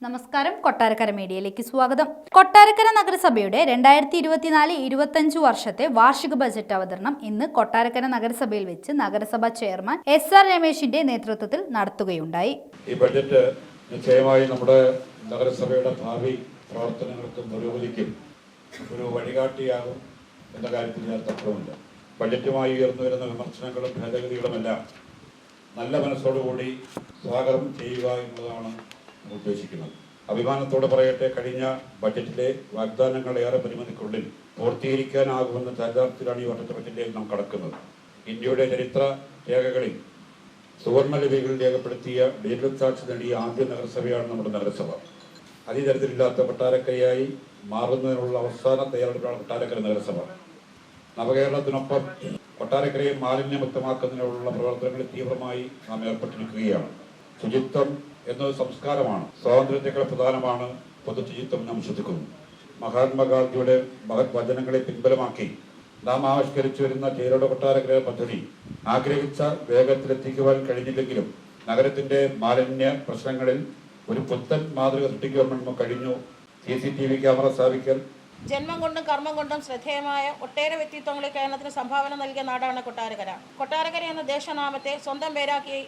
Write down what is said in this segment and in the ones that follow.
നമസ്കാരം, കൊട്ടാരക്കര മീഡിയയിലേക്ക് സ്വാഗതം. കൊട്ടാരക്കര നഗരസഭയുടെ 2024-25 വർഷത്തെ വാർഷിക ബജറ്റ് അവതരണം ഇന്ന് കൊട്ടാരക്കര നഗരസഭയിൽ വെച്ച് നഗരസഭാ ചെയർമാൻ SR രമേശിന്റെ നേതൃത്വത്തിൽ നടത്തുകയുണ്ടായി. ഈ ബജറ്റ് നിശ്ചയമായി നമ്മുടെ നഗരസഭയുടെ ഭാവി പ്രവർത്തനങ്ങൾക്കും പുരോഗതിക്കും ഒരു വഴികാട്ടിയാകും എന്ന കാര്യത്തിൽ ഞാൻ തർക്കമില്ല. ബജറ്റുമായി ഉയർന്നു വരുന്ന വിമർശനങ്ങളും ഭേദഗതികളുമെല്ലാം നല്ല മനസ്സോടുകൂടി സ്വാഗതം ചെയ്യുക എന്നുള്ളതാണ് ഉദ്ദേശിക്കുന്നത്. അഭിമാനത്തോടെ പറയട്ടെ, കഴിഞ്ഞ ബജറ്റിലെ വാഗ്ദാനങ്ങൾ ഏറെ പരിമിതിക്കുള്ളിൽ പൂർത്തീകരിക്കാനാകുമെന്ന ചരിത്രത്തിലാണ് ഈ വർഷത്തെ ബജറ്റിലേക്ക് നാം കടക്കുന്നത്. ഇന്ത്യയുടെ ചരിത്ര രേഖകളിൽ സുവർണ ലിപികളിൽ രേഖപ്പെടുത്തിയ ഡിജിറ്റൽ സാക്ഷി നേടിയ ആദ്യ നഗരസഭയാണ് നമ്മുടെ നഗരസഭ. അതിതരത്തിലില്ലാത്ത കൊട്ടാരക്കരയായി മാറുന്നതിനുള്ള അവസാന തയ്യാറെടുപ്പാണ് കൊട്ടാരക്കര നഗരസഭ. നവകേരളത്തിനൊപ്പം കൊട്ടാരക്കരയെ മാലിന്യമുക്തമാക്കുന്നതിനുള്ള പ്രവർത്തനങ്ങളിൽ തീവ്രമായി നാം ഏർപ്പെട്ടിരിക്കുകയാണ്. ശുചിത്വം എന്നത് സംസ്കാരമാണ്. സ്വാതന്ത്ര്യത്തെക്കാൾ പ്രധാനമാണ് പൊതു ശുചിത്വം നാം ശ്രദ്ധിക്കുന്നു. മഹാത്മാഗാന്ധിയുടെ മഹത് വചനങ്ങളെ പിൻബലമാക്കി നാം ആവിഷ്കരിച്ചു വരുന്ന ചേരോട് കൊട്ടാരക്കര പദ്ധതി ആഗ്രഹിച്ച വേഗത്തിലെത്തിക്കുവാൻ കഴിഞ്ഞില്ലെങ്കിലും നഗരത്തിന്റെ മാലിന്യ പ്രശ്നങ്ങളിൽ ഒരു പുത്തൻ മാതൃക സൃഷ്ടിക്കുവാൻ നമുക്ക് കഴിഞ്ഞു. CCTV ക്യാമറ സ്ഥാപിക്കൽ, ജന്മം കൊണ്ടും കർമ്മം കൊണ്ടും ശ്രദ്ധേയമായ ഒട്ടേറെ വ്യക്തിത്വങ്ങളെ കേരളത്തിന് സംഭാവന നൽകിയ നാടാണ് കൊട്ടാരക്കര. കൊട്ടാരക്കര എന്ന ദേശനാമത്തെ സ്വന്തം പേരാക്കി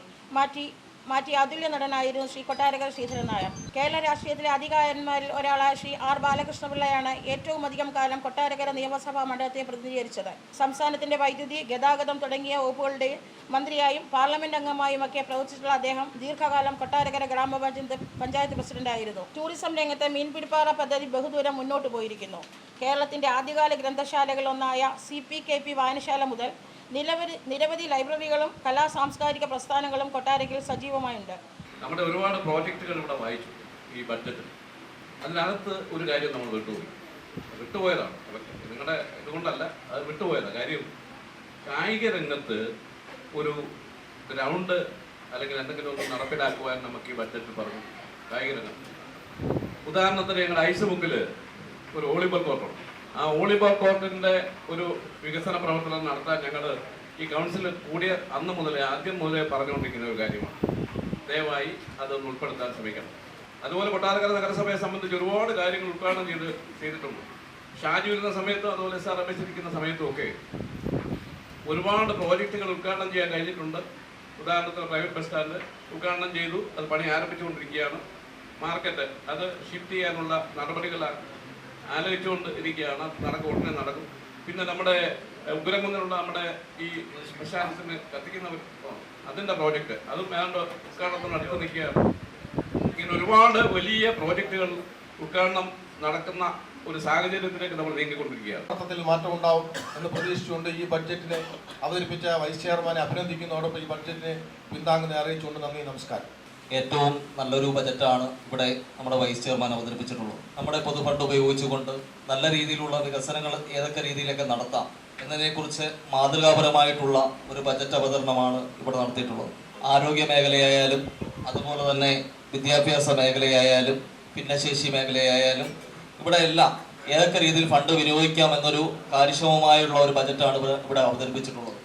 മാറ്റി അതുല്യ നടനായിരുന്നു ശ്രീ കൊട്ടാരക്കര ശ്രീധരൻ നായർ. കേരള രാഷ്ട്രീയത്തിലെ അധികാരന്മാരിൽ ഒരാളായ ശ്രീ R ബാലകൃഷ്ണപിള്ളയാണ് ഏറ്റവും അധികം കാലം കൊട്ടാരക്കര നിയമസഭാ മണ്ഡലത്തെ പ്രതിനിധീകരിച്ചത്. സംസ്ഥാനത്തിന്റെ വൈദ്യുതി, ഗതാഗതം തുടങ്ങിയ വകുപ്പുകളുടെ മന്ത്രിയായും പാർലമെന്റ് അംഗമായും ഒക്കെ പ്രവർത്തിച്ചിട്ടുള്ള അദ്ദേഹം ദീർഘകാലം കൊട്ടാരക്കര ഗ്രാമപഞ്ചായത്ത് പ്രസിഡന്റായിരുന്നു. ടൂറിസം രംഗത്ത് മീൻപിടിപ്പാറ പദ്ധതി ബഹുദൂരം മുന്നോട്ട് പോയിരിക്കുന്നു. കേരളത്തിന്റെ ആദ്യകാല ഗ്രന്ഥശാലകളൊന്നായ CPKP വായനശാല മുതൽ നിരവധി ലൈബ്രറികളും കലാ സാംസ്കാരിക പ്രസ്ഥാനങ്ങളും കൊട്ടാരക്കരയിൽ സജീവമായുണ്ട്. നമ്മുടെ ഒരുപാട് പ്രോജക്റ്റുകൾ ഇവിടെ വായിച്ചു ഈ ബഡ്ജറ്റിൽ. അതിനകത്ത് ഒരു കാര്യം നമ്മൾ വിട്ടുപോയതാണ്. നിങ്ങളുടെ ഇതുകൊണ്ടല്ല, അത് വിട്ടുപോയതാണ്. കാര്യം കായിക രംഗത്ത് ഒരു ഗ്രൗണ്ട് അല്ലെങ്കിൽ എന്തെങ്കിലും ഒന്ന് നടപ്പിലാക്കുവാൻ നമുക്ക് ഈ ബഡ്ജറ്റിൽ പറഞ്ഞു. കായിക രംഗത്ത് ഉദാഹരണത്തിന് ഞങ്ങളുടെ ഐസ്ബുക്കിൽ ഒരു വോളിബോൾ കോർട്ടുണ്ട്. ആ വോളിബോൾ കോർട്ടിൻ്റെ ഒരു വികസന പ്രവർത്തനം നടത്താൻ ഞങ്ങൾ ഈ കൗൺസിൽ കൂടിയ ആദ്യം മുതലേ പറഞ്ഞുകൊണ്ടിരിക്കുന്ന ഒരു കാര്യമാണ്. ദയവായി അതൊന്ന് ഉൾപ്പെടുത്താൻ ശ്രമിക്കണം. അതുപോലെ കൊട്ടാരക്കര നഗരസഭയെ സംബന്ധിച്ച് ഒരുപാട് കാര്യങ്ങൾ ഉദ്ഘാടനം ചെയ്തിട്ടുണ്ട്. ഷാജി വരുന്ന സമയത്തും അതുപോലെ SR രമേശ് ഇരിക്കുന്ന സമയത്തും ഒക്കെ ഒരുപാട് പ്രോജക്റ്റുകൾ ഉദ്ഘാടനം ചെയ്യാൻ കഴിഞ്ഞിട്ടുണ്ട്. ഉദാഹരണത്തിന് പ്രൈവറ്റ് ബസ് സ്റ്റാൻഡ് ഉദ്ഘാടനം ചെയ്തു, അത് പണി ആരംഭിച്ചുകൊണ്ടിരിക്കുകയാണ്. മാർക്കറ്റ് അത് ഷിഫ്റ്റ് ചെയ്യാനുള്ള നടപടികൾ ആലോചിച്ചുകൊണ്ട് ഇരിക്കുകയാണ്. ഉടനെ നടക്കും. പിന്നെ നമ്മുടെ ഉഗ്രകുന്നിലുള്ള നമ്മുടെ ഈ ശ്മശാനത്തിന് കത്തിക്കുന്ന അതിൻ്റെ പ്രോജക്റ്റ് അതും ഏതാണ്ട് ഉദ്ഘാടനത്തിന് അടുത്ത് നിൽക്കുകയാണ്. ഇങ്ങനെ ഒരുപാട് വലിയ പ്രോജക്റ്റുകൾ ഉദ്ഘാടനം നടക്കുന്ന ഒരു സാഹചര്യത്തിലേക്ക് നമ്മൾ നീങ്ങിക്കൊണ്ടിരിക്കുകയാണ്. അർത്ഥത്തിൽ മാറ്റം ഉണ്ടാവും എന്ന് പ്രതീക്ഷിച്ചുകൊണ്ട് ഈ ബഡ്ജറ്റിനെ അവതരിപ്പിച്ച വൈസ് ചെയർമാനെ അഭിനന്ദിക്കുന്നതോടൊപ്പം ഈ ബഡ്ജറ്റിനെ പിന്താങ്ങുന്ന അറിയിച്ചുകൊണ്ട് നന്ദി, നമസ്കാരം. ഏറ്റവും നല്ലൊരു ബജറ്റാണ് ഇവിടെ നമ്മുടെ വൈസ് ചെയർമാൻ അവതരിപ്പിച്ചിട്ടുള്ളത്. നമ്മുടെ പൊതുഫണ്ട് ഉപയോഗിച്ചുകൊണ്ട് നല്ല രീതിയിലുള്ള വികസനങ്ങൾ ഏതൊക്കെ രീതിയിലൊക്കെ നടത്താം എന്നതിനെക്കുറിച്ച് മാതൃകാപരമായിട്ടുള്ള ഒരു ബജറ്റ് അവതരണമാണ് ഇവിടെ നടത്തിയിട്ടുള്ളത്. ആരോഗ്യ മേഖലയായാലും അതുപോലെ തന്നെ വിദ്യാഭ്യാസ മേഖലയായാലും ഭിന്നശേഷി മേഖലയായാലും ഇവിടെ എല്ലാം ഏതൊക്കെ രീതിയിൽ ഫണ്ട് വിനിയോഗിക്കാം എന്നൊരു കാര്യക്ഷമമായുള്ള ഒരു ബജറ്റാണ് ഇവിടെ അവതരിപ്പിച്ചിട്ടുള്ളത്.